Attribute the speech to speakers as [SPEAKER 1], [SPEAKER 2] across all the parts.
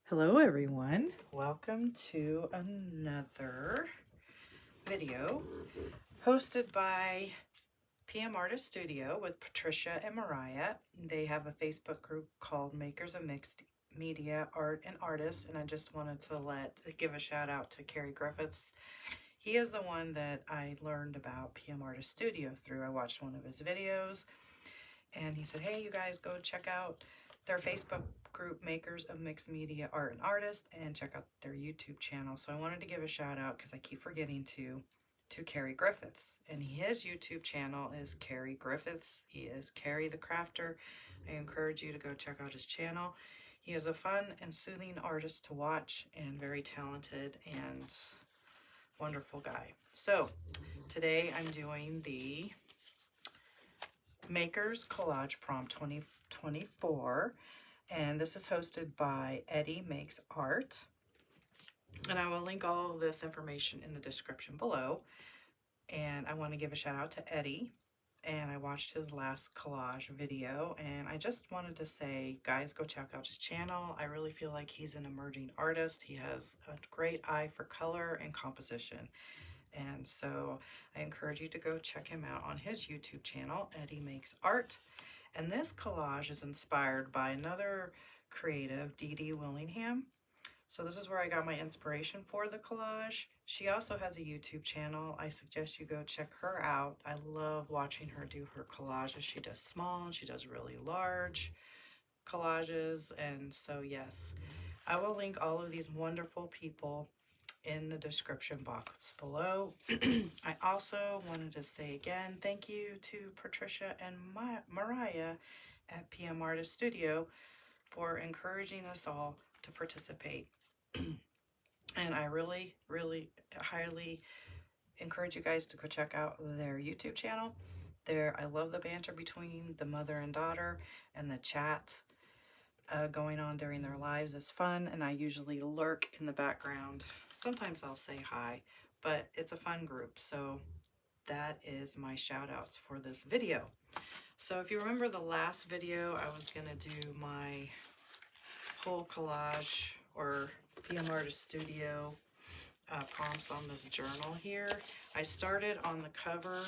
[SPEAKER 1] Hello everyone, welcome to another video hosted by PM Artist Studio with Patricia and Mariah. They have a Facebook group called Makers of Mixed Media Art and Artists, and I just wanted to give a shout out to Ceri Griffiths. He is the one that I learned about PM Artist Studio through. I watched one of his videos and he said, hey, you guys go check out their Facebook group, Makers of Mixed Media Art and Artists, and check out their YouTube channel. So I wanted to give a shout out because I keep forgetting to Ceri Griffiths, and his YouTube channel is Ceri Griffiths. He is Ceri the Crafter. I encourage you to go check out his channel. He is a fun and soothing artist to watch and very talented and wonderful guy. So today I'm doing the Makers Collage Prompt 2024, and this is hosted by Eddie Makes Art, and I will link all of this information in the description below. And I want to give a shout out to Eddie, and I watched his last collage video, and I just wanted to say, guys, go check out his channel. I really feel like he's an emerging artist. He has a great eye for color and composition. And so I encourage you to go check him out on his YouTube channel, Eddie Makes Art. And this collage is inspired by another creative, Dede Willingham. So this is where I got my inspiration for the collage. She also has a YouTube channel. I suggest you go check her out. I love watching her do her collages. She does small, she does really large collages. And so yes, I will link all of these wonderful people in the description box below. I also wanted to say again, thank you to Patricia and Mariah at PM Artist Studio for encouraging us all to participate. And I really, really highly encourage you guys to go check out their YouTube channel. I love the banter between the mother and daughter, and the chat going on during their lives is fun, and I usually lurk in the background. Sometimes I'll say hi, but it's a fun group. So that is my shout outs for this video. So if you remember the last video, I was going to do my whole collage or PM Artist Studio prompts on this journal here. I started on the cover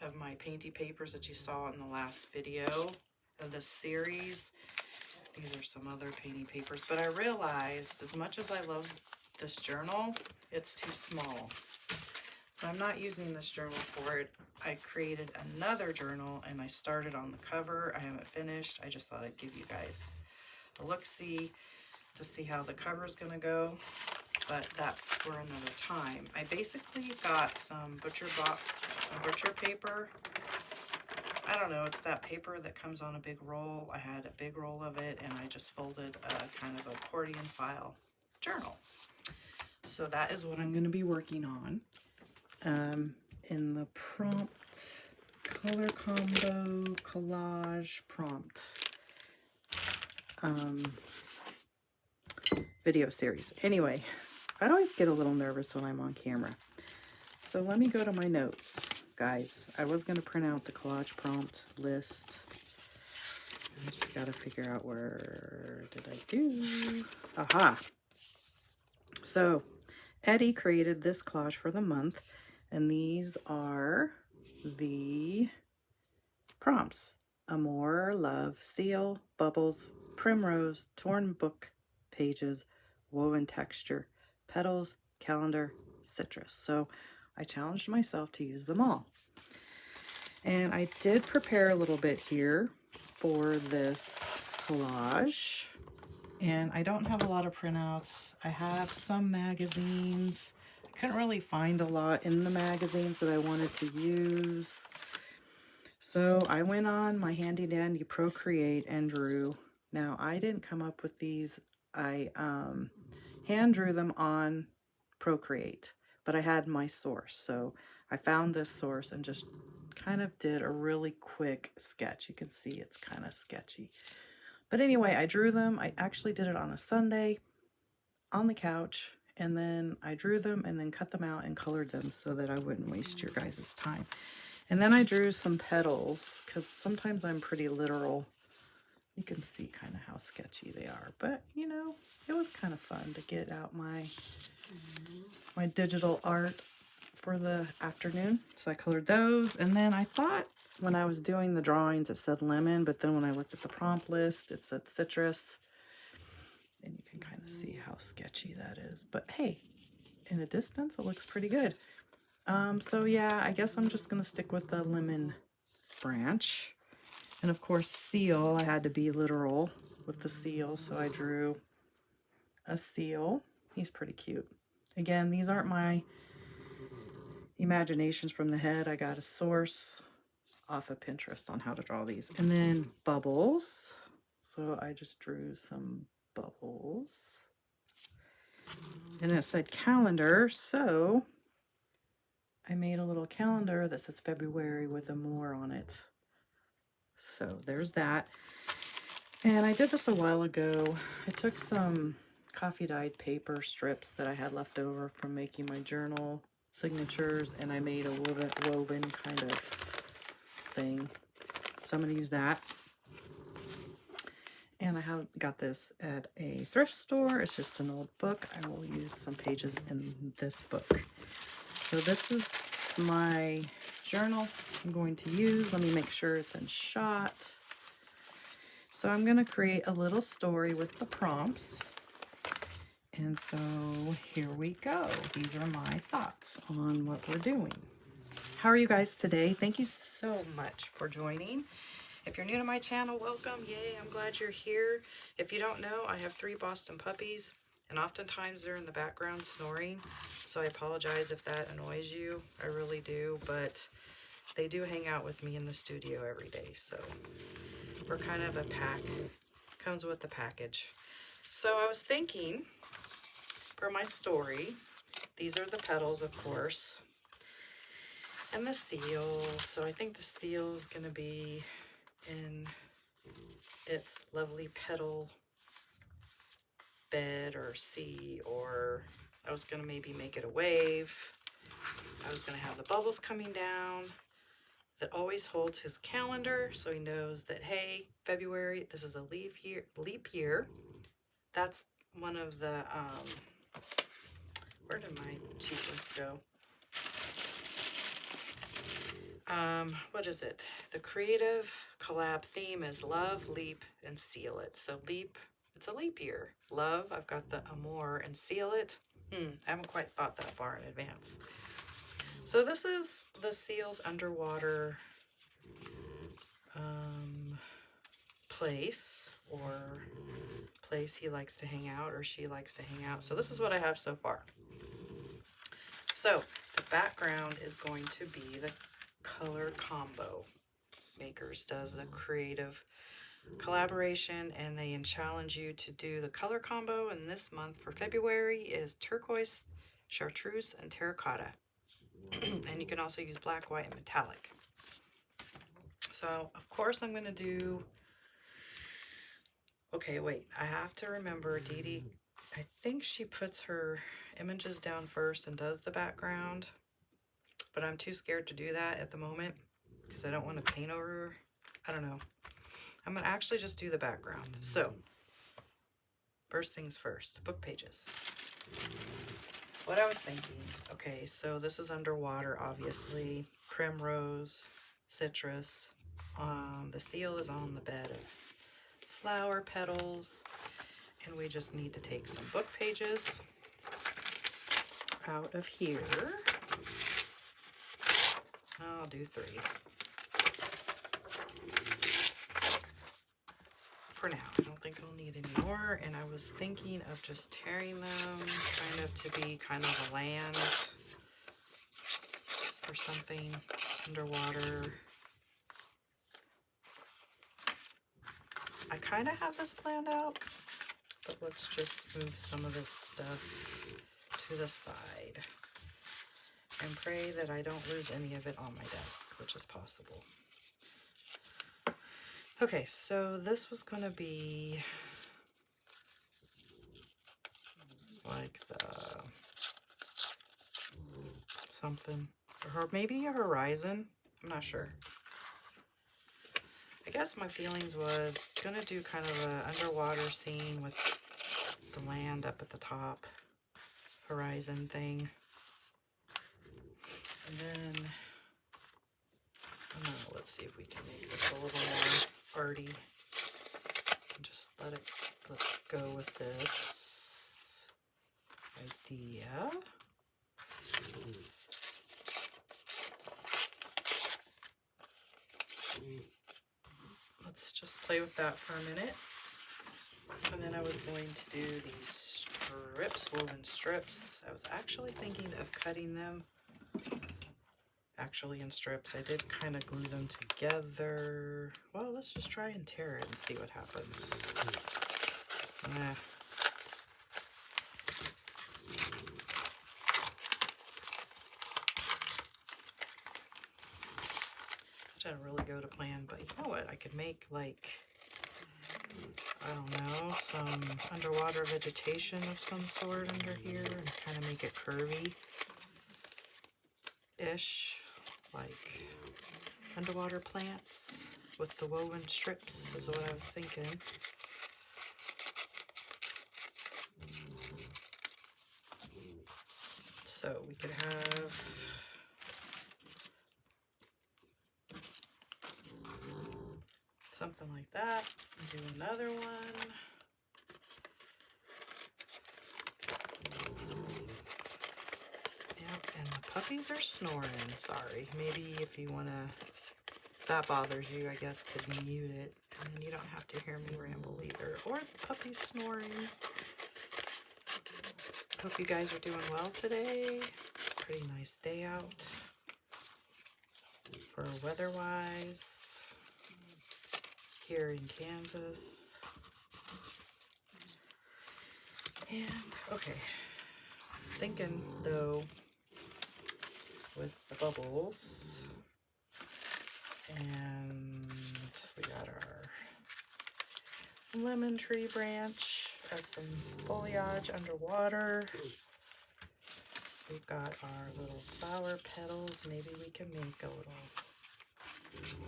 [SPEAKER 1] of my painty papers that you saw in the last video of this series. These are some other painting papers, but I realized as much as I love this journal, it's too small. So I'm not using this journal for it. I created another journal and I started on the cover. I haven't finished. I just thought I'd give you guys a look-see to see how the cover is going to go, but that's for another time. I basically got some butcher paper. I don't know, it's that paper that comes on a big roll. I had a big roll of it, and I just folded a kind of accordion file journal. So that is what I'm going to be working on. In the prompt, color combo collage prompt video series. Anyway, I always get a little nervous when I'm on camera. So let me go to my notes. Guys, I was going to print out the collage prompt list. I just got to figure out where did I do? Aha! So, Eddie created this collage for the month, and these are the prompts. Amor, love, seal, bubbles, primrose, torn book pages, woven texture, petals, calendar, citrus. So, I challenged myself to use them all. And I did prepare a little bit here for this collage. And I don't have a lot of printouts. I have some magazines. I couldn't really find a lot in the magazines that I wanted to use. So I went on my handy dandy Procreate and drew. Now I didn't come up with these. I hand drew them on Procreate. But I had my source, so I found this source and just kind of did a really quick sketch. You can see it's kind of sketchy. But anyway, I drew them. I actually did it on a Sunday on the couch, and then I drew them and then cut them out and colored them so that I wouldn't waste your guys' time. And then I drew some petals, because sometimes I'm pretty literal. You can see kind of how sketchy they are, but you know, it was kind of fun to get out my digital art for the afternoon. So I colored those, and then I thought when I was doing the drawings it said lemon, but then when I looked at the prompt list it said citrus, and you can kind of see how sketchy that is. But hey, in a distance it looks pretty good. So yeah, I guess I'm just gonna stick with the lemon branch. And of course, seal, I had to be literal with the seal, so I drew a seal. He's pretty cute. Again, these aren't my imaginations from the head. I got a source off of Pinterest on how to draw these. And then bubbles. So I just drew some bubbles. And it said calendar, so I made a little calendar that says February with a more on it. So there's that. And I did this a while ago. I took some coffee dyed paper strips that I had left over from making my journal signatures, and I made a woven kind of thing. So I'm going to use that. And I have got this at a thrift store. It's just an old book. I will use some pages in this book. So this is my journal I'm going to use. Let me make sure it's in shot. So I'm going to create a little story with the prompts. And so here we go. These are my thoughts on what we're doing. How are you guys today? Thank you so much for joining. If you're new to my channel, welcome. Yay, I'm glad you're here. If you don't know, I have 3 Boston puppies, and oftentimes they're in the background snoring. So I apologize if that annoys you. I really do, but they do hang out with me in the studio every day. So we're kind of a pack. Comes with the package. So I was thinking for my story, these are the petals, of course, and the seal. So I think the seal is going to be in its lovely petal bed or sea, or I was going to maybe make it a wave. I was going to have the bubbles coming down that always holds his calendar, so he knows that, hey, February, this is a leap year. That's one of the, where did my cheat list go? What is it? The creative collab theme is love, leap, and seal it. So leap, it's a leap year. Love, I've got the amour, and seal it. I haven't quite thought that far in advance. So this is the seal's underwater place, or place he likes to hang out, or she likes to hang out. So this is what I have so far. So the background is going to be the color combo. Makers does the creative collaboration, and they challenge you to do the color combo, and this month for February is turquoise, chartreuse, and terracotta. And you can also use black, white, and metallic. So of course I'm going to do, okay, wait, I have to remember Dede, I think she puts her images down first and does the background, but I'm too scared to do that at the moment because I don't want to paint over, I don't know. I'm going to actually just do the background. So first things first, book pages. What I was thinking, okay, so this is underwater, obviously, primrose, citrus. The seal is on the bed of flower petals, and we just need to take some book pages out of here. I'll do 3 for now. I don't think I'll need any more, and I was thinking of just tearing them kind of to be kind of a land or something underwater. I kind of have this planned out, but let's just move some of this stuff to the side and pray that I don't lose any of it on my desk, which is possible. Okay, so this was going to be like the something, or maybe a horizon. I'm not sure. I guess my feelings was gonna do kind of a underwater scene with the land up at the top, horizon thing. And then, let's see if we can make this a little more arty. And just let's go with this idea. Let's just play with that for a minute. And then I was going to do these strips, woven strips. I was actually thinking of cutting them in strips. I did kind of glue them together. Well, let's just try and tear it and see what happens. Which didn't really go to plan, but you know what? I could make, like, I don't know, some underwater vegetation of some sort under here and kind of make it curvy-ish, like underwater plants with the woven strips is what I was thinking. So we could have something like that. Do another one. Yep, and the puppies are snoring. Sorry. Maybe if you want to, if that bothers you, I guess could mute it. And then you don't have to hear me ramble either. Or the puppies snoring. Hope you guys are doing well today. It's a pretty nice day out for weather-wise here in Kansas. And okay, thinking though with the bubbles, and we got our lemon tree branch as some foliage underwater. We've got our little flower petals. Maybe we can make a little,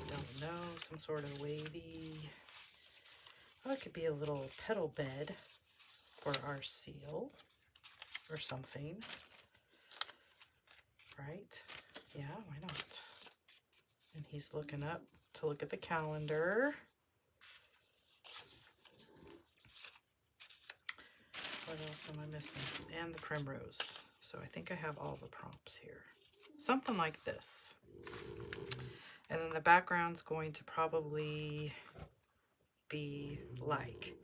[SPEAKER 1] don't know, some sort of wavy, oh, it could be a little petal bed for our seal or something, right? Yeah, why not? And he's looking up to look at the calendar. What else am I missing? And the primrose. So I think I have all the prompts here. Something like this. And then the background's going to probably be like,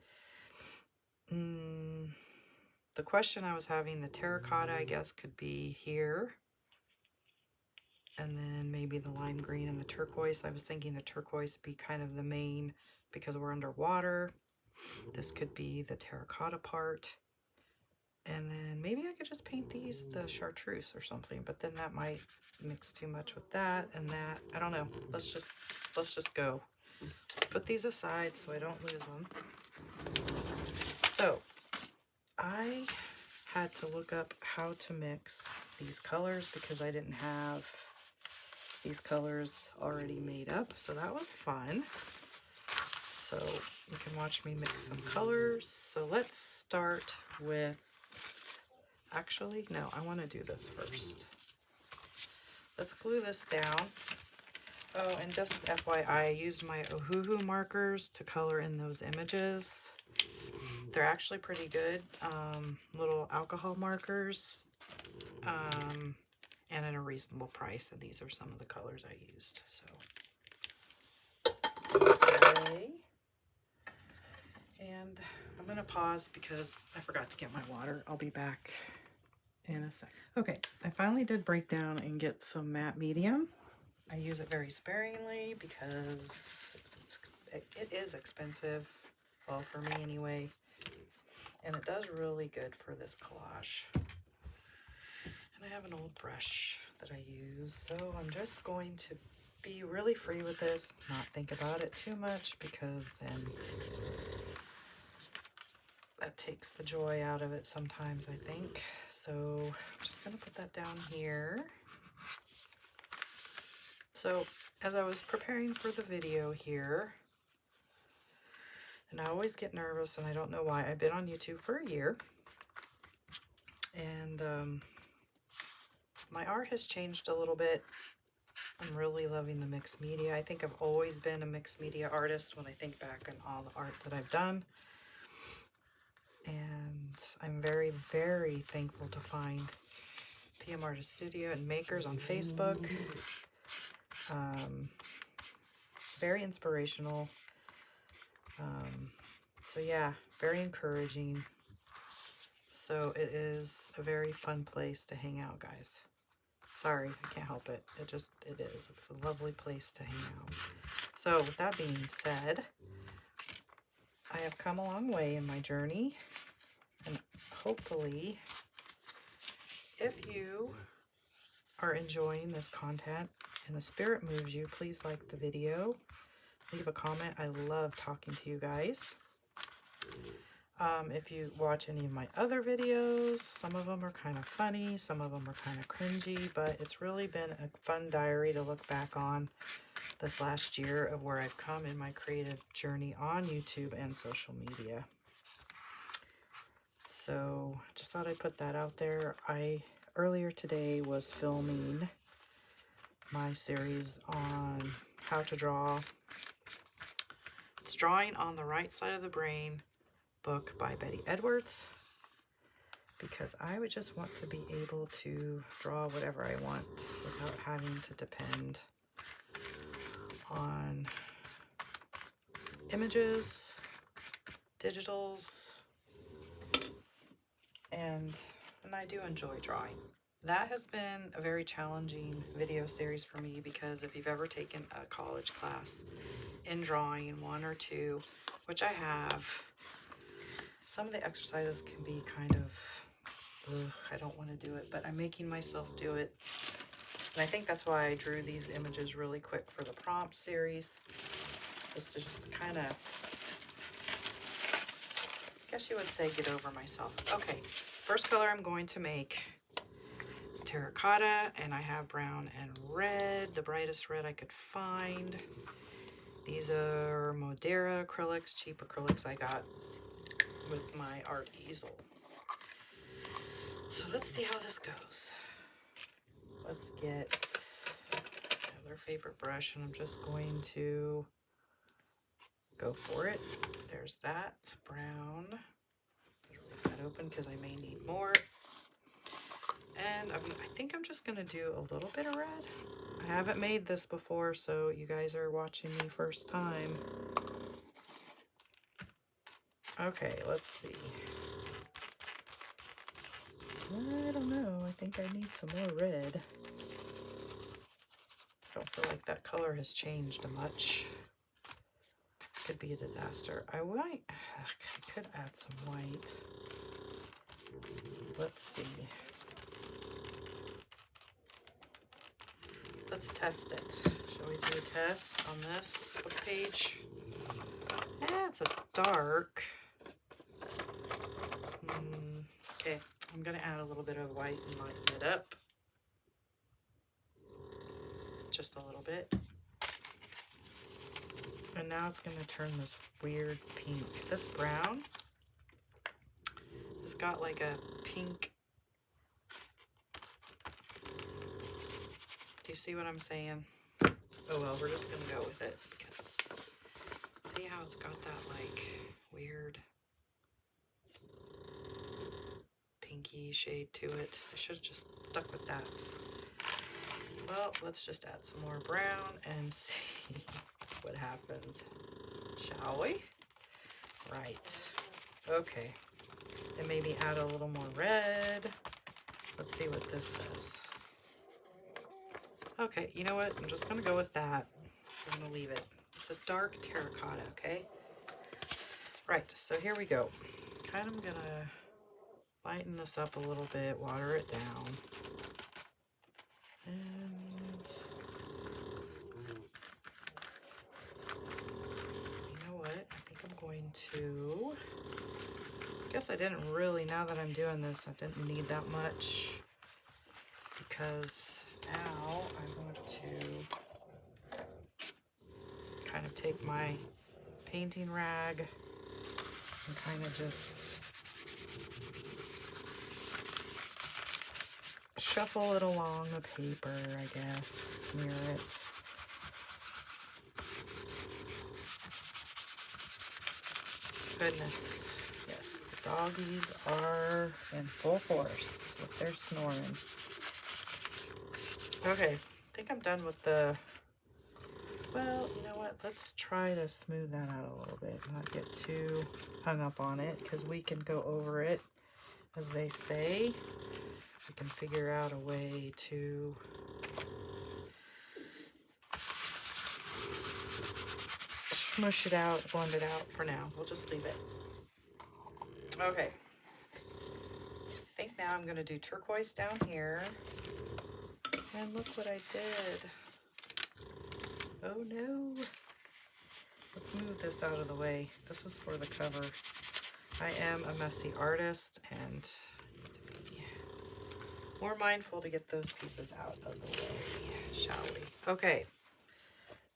[SPEAKER 1] the question I was having, the terracotta, I guess, could be here. And then maybe the lime green and the turquoise. I was thinking the turquoise be kind of the main because we're underwater. This could be the terracotta part. And then maybe I could just paint these the chartreuse or something, but then that might mix too much with that and that. I don't know. Let's just go. Let's put these aside so I don't lose them. So I had to look up how to mix these colors because I didn't have these colors already made up. So that was fun. So you can watch me mix some colors. So let's start with, actually, no, I want to do this first. Let's glue this down. Oh, and just FYI, I used my Ohuhu markers to color in those images. They're actually pretty good, little alcohol markers, and at a reasonable price. And these are some of the colors I used. So, okay. And I'm going to pause because I forgot to get my water. I'll be back in a sec. Okay, I finally did break down and get some matte medium. I use it very sparingly because it is expensive, well, for me anyway, and it does really good for this collage. And I have an old brush that I use, so I'm just going to be really free with this, not think about it too much, because then that takes the joy out of it sometimes, I think. So I'm just going to put that down here. So as I was preparing for the video here, And I always get nervous, and I don't know why. I've been on YouTube for a year, and my art has changed a little bit. I'm really loving the mixed media. I think I've always been a mixed media artist when I think back on all the art that I've done. And I'm very, very thankful to find PM Artist Studio and Makers on Facebook. Very inspirational. So yeah, very encouraging. So it is a very fun place to hang out, guys. Sorry, I can't help it. It is. It's a lovely place to hang out. So with that being said, I have come a long way in my journey. And hopefully, if you are enjoying this content and the spirit moves you, please like the video. Leave a comment. I love talking to you guys. If you watch any of my other videos, some of them are kind of funny, some of them are kind of cringy, but it's really been a fun diary to look back on this last year of where I've come in my creative journey on YouTube and social media. So just thought I'd put that out there. I earlier today was filming my series on how to draw. It's Drawing on the Right Side of the Brain book by Betty Edwards, because I would just want to be able to draw whatever I want without having to depend on images, digitals, and I do enjoy drawing. That has been a very challenging video series for me, because if you've ever taken a college class in drawing, one or two, which I have, some of the exercises can be kind of, ugh, I don't want to do it, but I'm making myself do it. And I think that's why I drew these images really quick for the prompt series, is to just kind of, I guess you would say, get over myself. Okay, first color I'm going to make is terracotta, and I have brown and red, the brightest red I could find. These are Madeira acrylics, cheap acrylics I got with my art easel. So let's see how this goes. Let's get another favorite brush, and I'm just going to go for it. There's that brown. Leave that open because I may need more. And I think I'm just gonna do a little bit of red. I haven't made this before, so you guys are watching me first time. Okay, let's see. I don't know. I think I need some more red. I don't feel like that color has changed much. Could be a disaster. I could add some white. Let's see. Let's test it. Shall we do a test on this? What page? Yeah, it's a dark. Okay, I'm gonna add a little bit of white and lighten it up. Just a little bit. And now it's gonna turn this weird pink. This brown has got like a pink. Do you see what I'm saying? Oh well, we're just gonna go with it, because see how it's got that like weird pinky shade to it. I should have just stuck with that. Well, let's just add some more brown and see what happens, shall we? Right. Okay. And maybe add a little more red. Let's see what this says. Okay, you know what? I'm just gonna go with that. I'm gonna leave it. It's a dark terracotta, okay? Right, so here we go. Kind of gonna lighten this up a little bit, water it down. And you know what? I think I'm going to, I guess I didn't really, now that I'm doing this, I didn't need that much, because now I want to kind of take my painting rag kind of just shuffle it along the paper, I guess. Smear it. Goodness. Yes, the doggies are in full force with their snoring. Okay, I think I'm done with the... Well, you know what? Let's try to smooth that out a little bit. Not get too hung up on it, because we can go over it, as they say. We can figure out a way to smush it out, blend it out for now. We'll just leave it. Okay. I think now I'm going to do turquoise down here. And look what I did. Oh no. Let's move this out of the way. This was for the cover. I am a messy artist and need to be more mindful to get those pieces out of the way, shall we? Okay.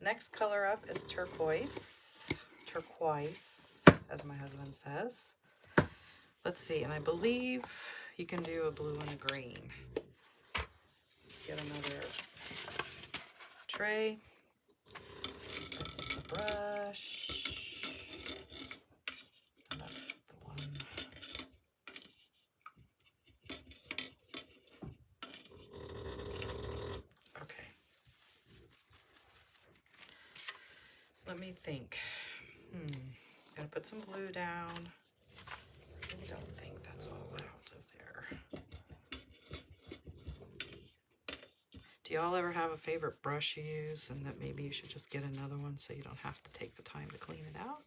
[SPEAKER 1] Next color up is turquoise. Turquoise, as my husband says. Let's see, and I believe you can do a blue and a green. Get another tray. That's the brush. And that's the one. Okay. Let me think. Gonna put some blue down. I don't think that's all out of there. Do y'all ever have a favorite brush you use and that maybe you should just get another one so you don't have to take the time to clean it out?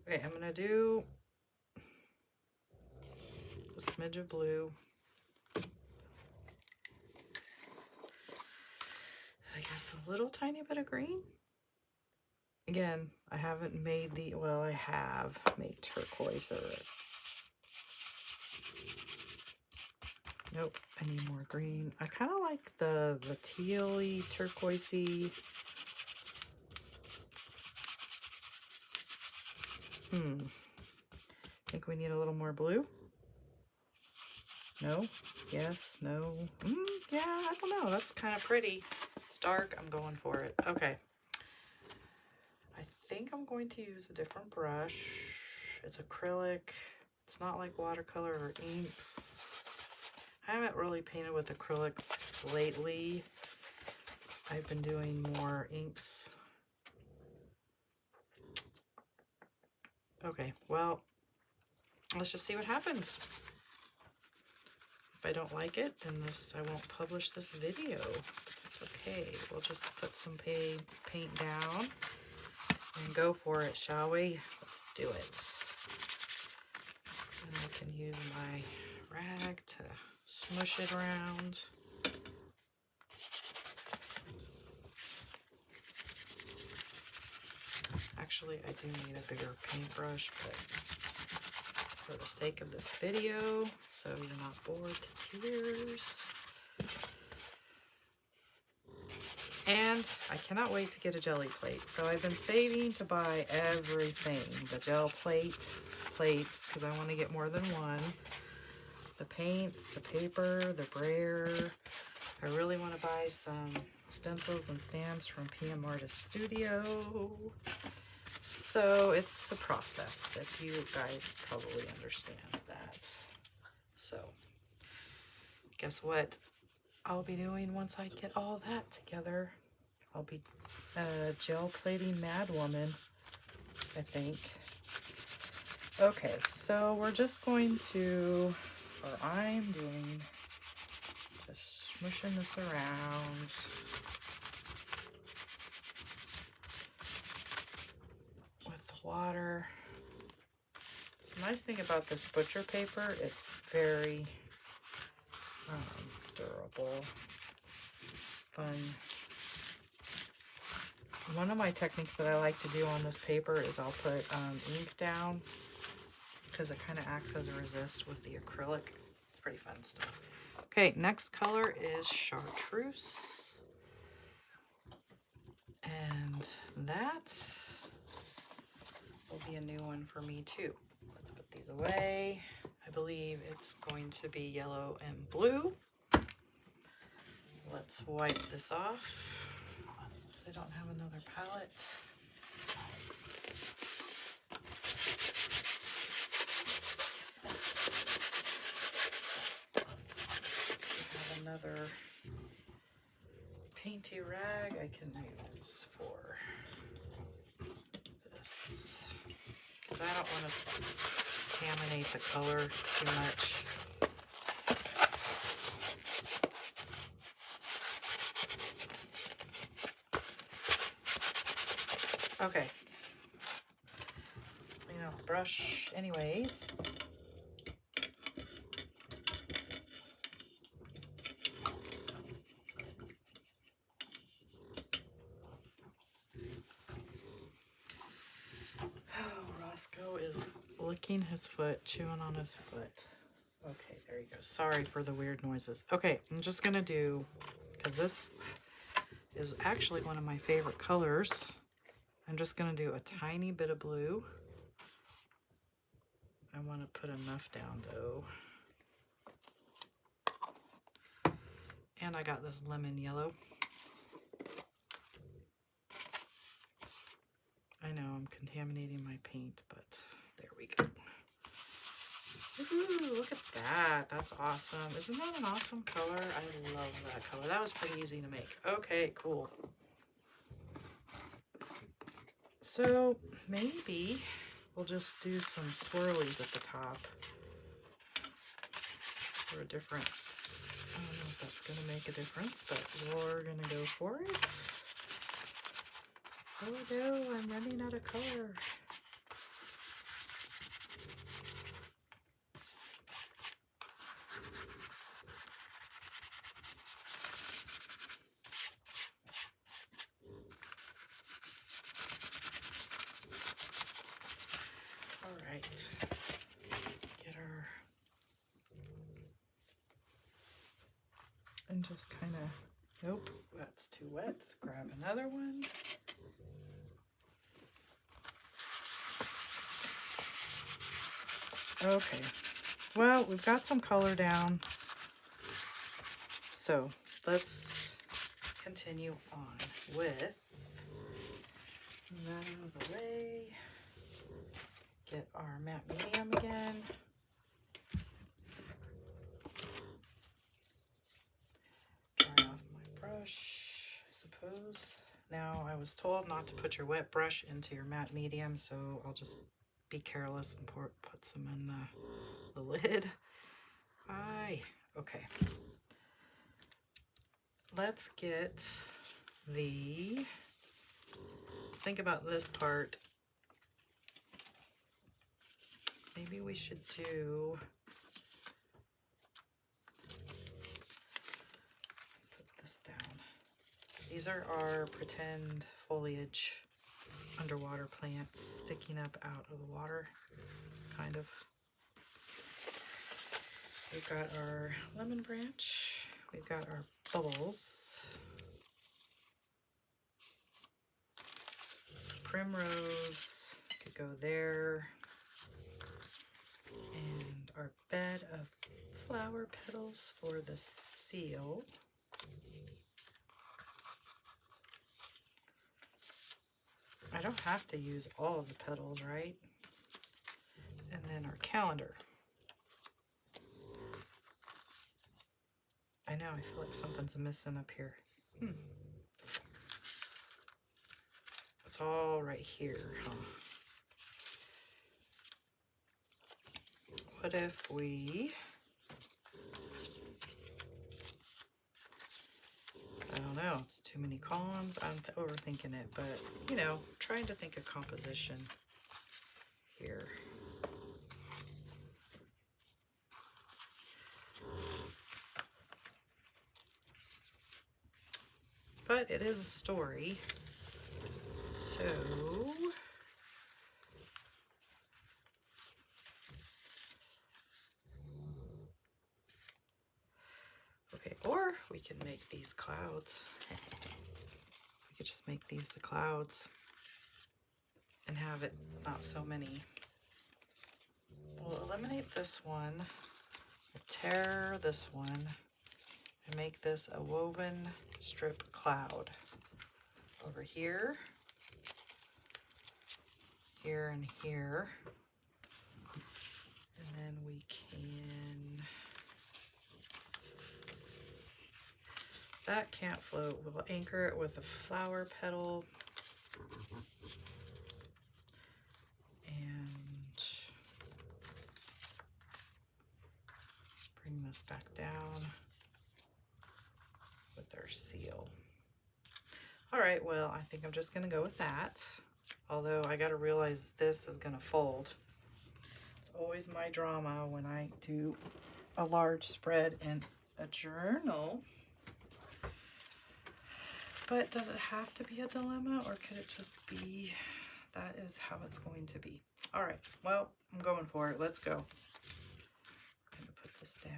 [SPEAKER 1] Okay, I'm gonna do a smidge of blue. I guess a little tiny bit of green. Again, I haven't made the, well, I have made turquoise over it. Nope, I need more green. I kind of like the teal-y, turquoisey. Think we need a little more blue? No? Yes? No? Yeah, I don't know. That's kind of pretty. It's dark. I'm going for it. Okay. I think I'm going to use a different brush. It's acrylic. It's not like watercolor or inks. I haven't really painted with acrylics lately. I've been doing more inks. Okay, well, let's just see what happens. If I don't like it, then I won't publish this video. But that's okay. We'll just put some paint down and go for it, shall we? Let's do it. And I can use my rag to smush it around. Actually, I do need a bigger paintbrush, but for the sake of this video, so you're not bored to tears. And I cannot wait to get a jelly plate. So I've been saving to buy everything. The gel plates, because I want to get more than one. The paints, the paper, the brayer. I really want to buy some stencils and stamps from PM Artist Studio. So it's a process, if you guys probably understand that. So guess what I'll be doing once I get all that together? I'll be gel plating Mad Woman, I think. Okay, so we're just going to, or I'm doing, just smushing this around. Water. The nice thing about this butcher paper, it's very durable, fun. One of my techniques that I like to do on this paper is I'll put ink down because it kind of acts as a resist with the acrylic. It's pretty fun stuff. Okay, next color is chartreuse. And that will be a new one for me too. Let's put these away. I believe it's going to be yellow and blue. Let's wipe this off. I don't have another palette. I have another painty rag I can use for this, because I don't want to contaminate the color too much. Okay, clean out the brush anyways. Roscoe is licking his foot, chewing on his foot. Okay, there you go. Sorry for the weird noises. Okay, I'm just gonna do, because this is actually one of my favorite colors, I'm just gonna do a tiny bit of blue. I want to put enough down though. And I got this lemon yellow. I know I'm contaminating my paint, but there we go. Ooh, look at that. That's awesome. Isn't that an awesome color? I love that color. That was pretty easy to make. Okay, cool. So maybe we'll just do some swirlies at the top for a different, I don't know if that's going to make a difference, but we're going to go for it. Oh no, I'm running out of color. All right, get our, and just kind of, nope, that's too wet. Grab another one. Okay, well, we've got some color down, so let's continue on with that out of the way. Get our matte medium again. Dry off my brush, I suppose. Now, I was told not to put your wet brush into your matte medium, so I'll just be careless and put some in the lid. Okay. Let's get the, think about this part. Maybe we should do, put this down. These are our pretend foliage underwater plants sticking up out of the water, kind of. We've got our lemon branch, we've got our bubbles, primrose could go there, and our bed of flower petals for the seal. I don't have to use all of the petals, right? And then our calendar. I know, I feel like something's missing up here. It's all right here, huh? What if we, I don't know, it's too many columns. I'm overthinking it, but you know, trying to think of composition here. But it is a story, so okay, or we can make these clouds. We could just make these the clouds and have it not so many. We'll eliminate this one, we'll tear this one, and make this a woven strip cloud. Over here, here, and here. And then we can, that can't float. We'll anchor it with a flower petal. And bring this back down with our seal. All right, well, I think I'm just gonna go with that. Although I gotta realize this is gonna fold. It's always my drama when I do a large spread in a journal. But does it have to be a dilemma, or could it just be that is how it's going to be? All right, well, I'm going for it. Let's go. I'm gonna put this down.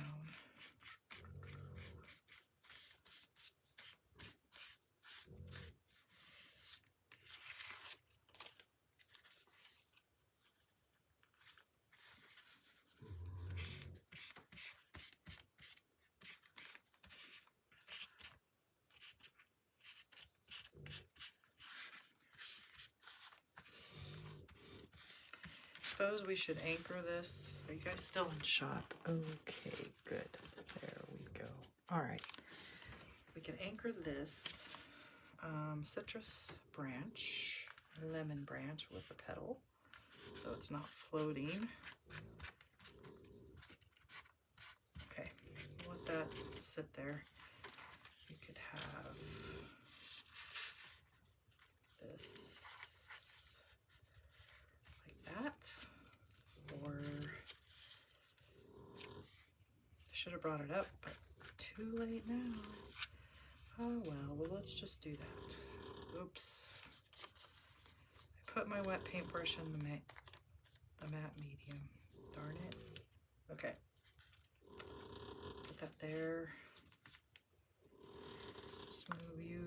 [SPEAKER 1] Suppose we should anchor this. Are you guys still in shot? Okay, good. There we go. All right. We can anchor this citrus branch, lemon branch with a petal, so it's not floating. Okay, let that sit there. You could have this like that. Or I should have brought it up, but too late now. Oh well, let's just do that. Oops. I put my wet paintbrush in the matte medium. Darn it. Okay. Put that there. Just move you.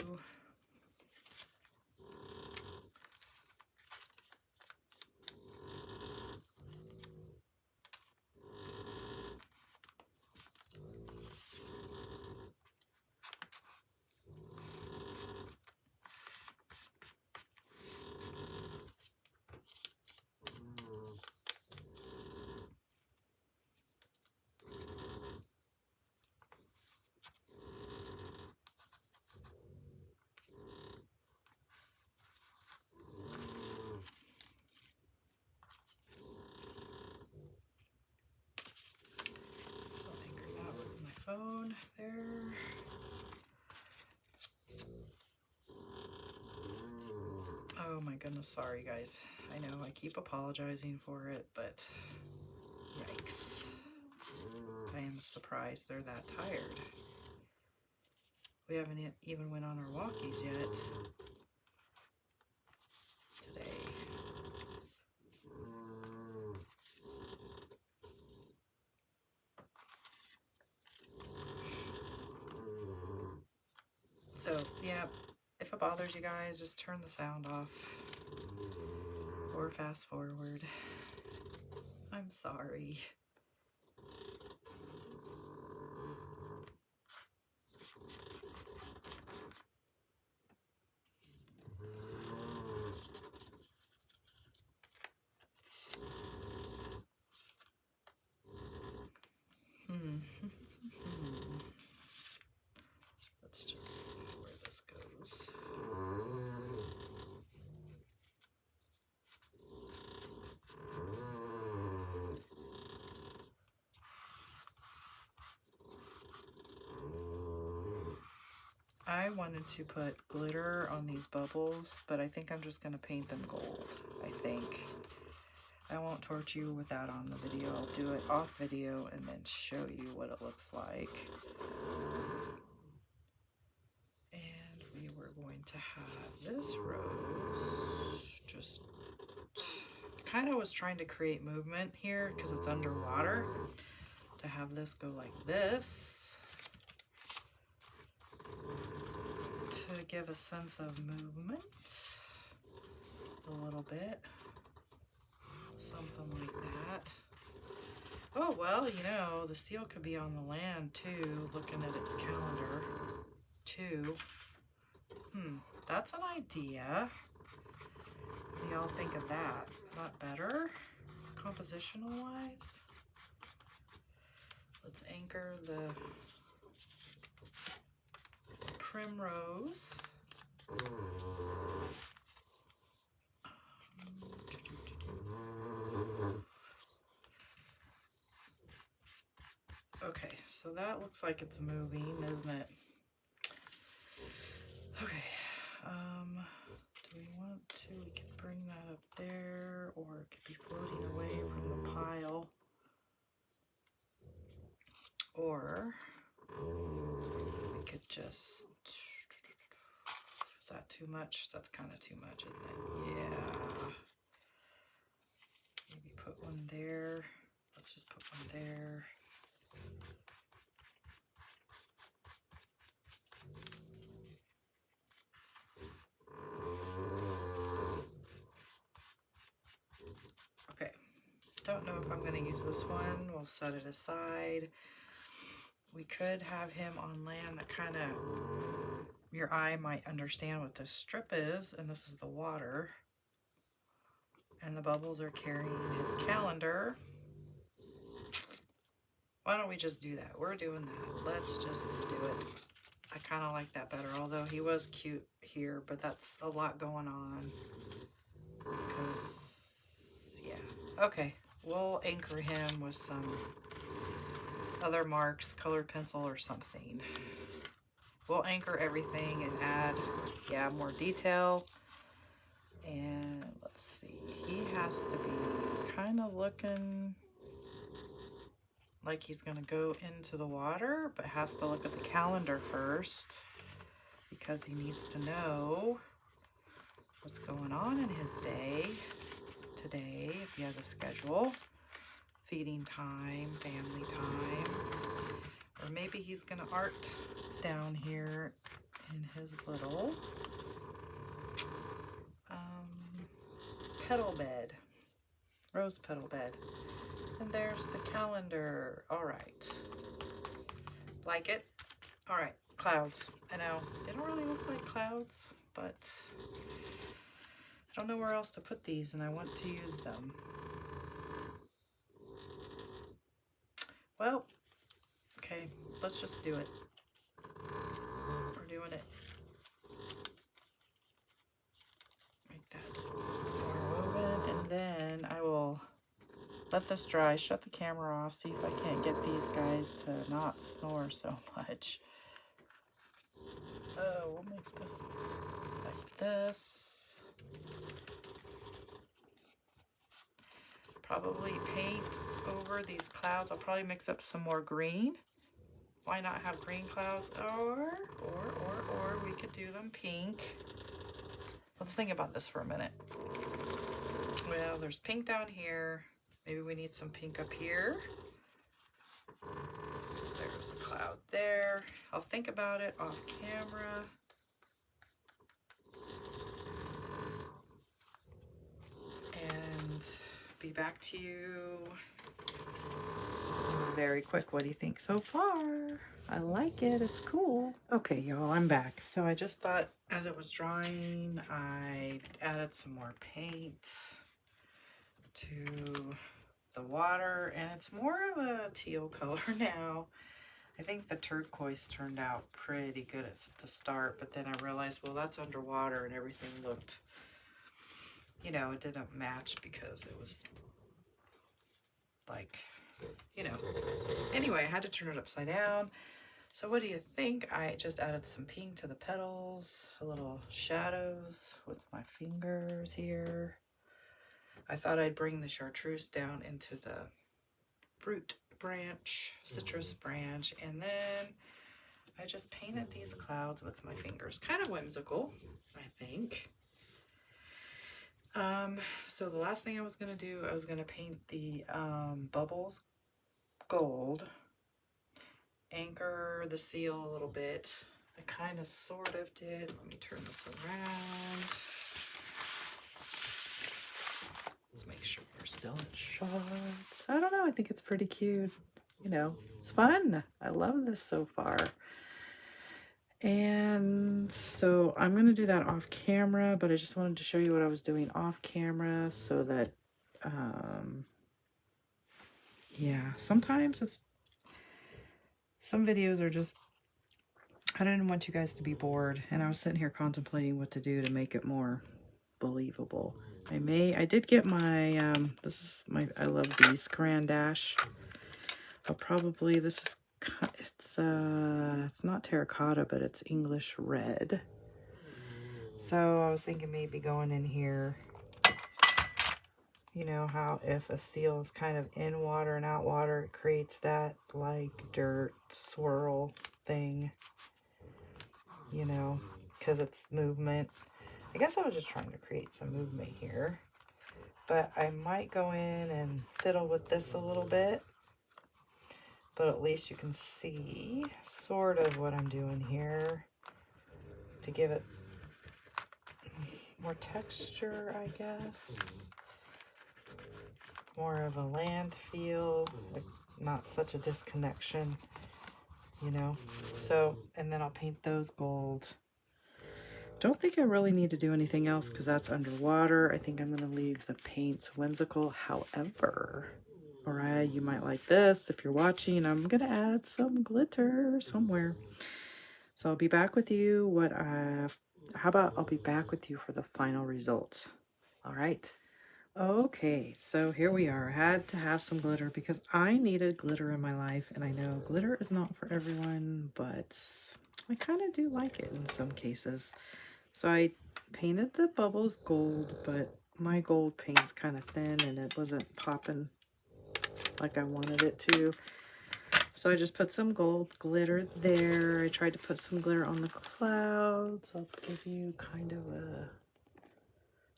[SPEAKER 1] Phone there. Oh my goodness, sorry guys. I know I keep apologizing for it, but yikes. I am surprised they're that tired. We haven't even went on our walkies yet today. So, yeah, if it bothers you guys, just turn the sound off or fast forward. I'm sorry. Let's just see where this goes. I wanted to put glitter on these bubbles, but I think I'm just going to paint them gold, I think. I won't torture you with that on the video. I'll do it off video and then show you what it looks like. And we were going to have this rose just kind of was trying to create movement here because it's underwater, to have this go like this to give a sense of movement. a little bit. Something like that. Oh, well, you know, the seal could be on the land too, looking at its calendar too. That's an idea. What do y'all think of that? Is that better, compositional wise? Let's anchor the primrose. Okay, so that looks like it's moving, isn't it? Okay, do we want to, we can bring that up there, or it could be floating away from the pile. Or we could just, is that too much? That's kind of too much, isn't it? Yeah. Maybe put one there. Let's just put one there. Okay, don't know if I'm going to use this one. We'll set it aside. We could have him on land that kind of, your eye might understand what this strip is, and this is the water. And the bubbles are carrying his calendar. Why don't we just do that? We're doing that. Let's just do it. I kind of like that better, although he was cute here, but that's a lot going on. Because, yeah. Okay, we'll anchor him with some other marks, colored pencil or something. We'll anchor everything and add, yeah, more detail. And let's see, he has to be kind of looking like he's going to go into the water, but has to look at the calendar first because he needs to know what's going on in his day today, if he has a schedule, feeding time, family time, or maybe he's going to art down here in his little petal bed, rose petal bed. And there's the calendar. All right. Like it? All right. Clouds. I know they don't really look like clouds, but I don't know where else to put these, and I want to use them. Well, okay. Let's just do it. We're doing it. Make that more woven, and then I will let this dry, shut the camera off, see if I can't get these guys to not snore so much. Oh, we'll make this like this. Probably paint over these clouds. I'll probably mix up some more green. Why not have green clouds? Or we could do them pink. Let's think about this for a minute. Well, there's pink down here. Maybe we need some pink up here. There's a cloud there. I'll think about it off camera. And be back to you very quick. What do you think so far? I like it. It's cool. Okay, y'all, I'm back. So I just thought as it was drying, I added some more paint to the water, and it's more of a teal color now. I think the turquoise turned out pretty good at the start, but then I realized, well, that's underwater and everything looked, you know, it didn't match because it was like, you know, anyway, I had to turn it upside down. So what do you think? I just added some pink to the petals, a little shadows with my fingers here. I thought I'd bring the chartreuse down into the fruit branch, citrus branch, and then I just painted these clouds with my fingers. Kind of whimsical, I think. So the last thing I was going to do, I was going to paint the bubbles gold, anchor the seal a little bit. I kind of sort of did. Let me turn this around. Let's make sure we're still in shot.
[SPEAKER 2] I don't know. I think it's pretty cute. You know, it's fun. I love this so far. And so I'm going to do that off camera, but I just wanted to show you what I was doing off camera so that, yeah, sometimes some videos are just, I didn't want you guys to be bored, and I was sitting here contemplating what to do to make it more believable. I did get my, I love these Crayon Dash. I'll probably, it's not terracotta, but it's English red. So I was thinking maybe going in here, you know how if a seal is kind of in water and out water, it creates that like dirt swirl thing, you know, because it's movement. I guess I was just trying to create some movement here, but I might go in and fiddle with this a little bit, but at least you can see sort of what I'm doing here to give it more texture, I guess. More of a land feel, like not such a disconnection, you know. So, and then I'll paint those gold. Don't think I really need to do anything else because that's underwater. I think I'm going to leave the paints whimsical. However, Mariah, you might like this. If you're watching, I'm going to add some glitter somewhere. So I'll be back with you. How about I'll be back with you for the final results. All right. Okay, so here we are. I had to have some glitter because I needed glitter in my life, and I know glitter is not for everyone, but I kind of do like it in some cases. So I painted the bubbles gold, but my gold paint's kind of thin and it wasn't popping like I wanted it to. So I just put some gold glitter there. I tried to put some glitter on the clouds. I'll give you kind of a...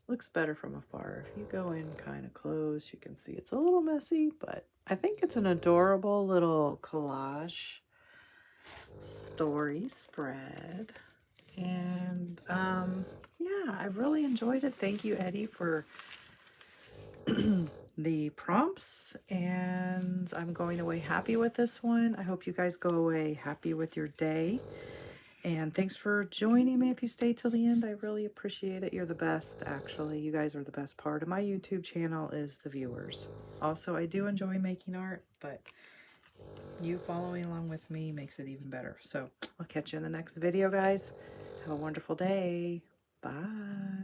[SPEAKER 2] Looks better from afar. If you go in kind of close, you can see it's a little messy, but I think it's an adorable little collage story spread. And yeah, I really enjoyed it. Thank you, Eddie, for the prompts, and I'm going away happy with this one. I hope you guys go away happy with your day. And thanks for joining me if you stayed till the end. I really appreciate it. You're the best, actually. You guys are the best part of my YouTube channel is the viewers. Also, I do enjoy making art, but you following along with me makes it even better. So I'll catch you in the next video, guys. Have a wonderful day. Bye.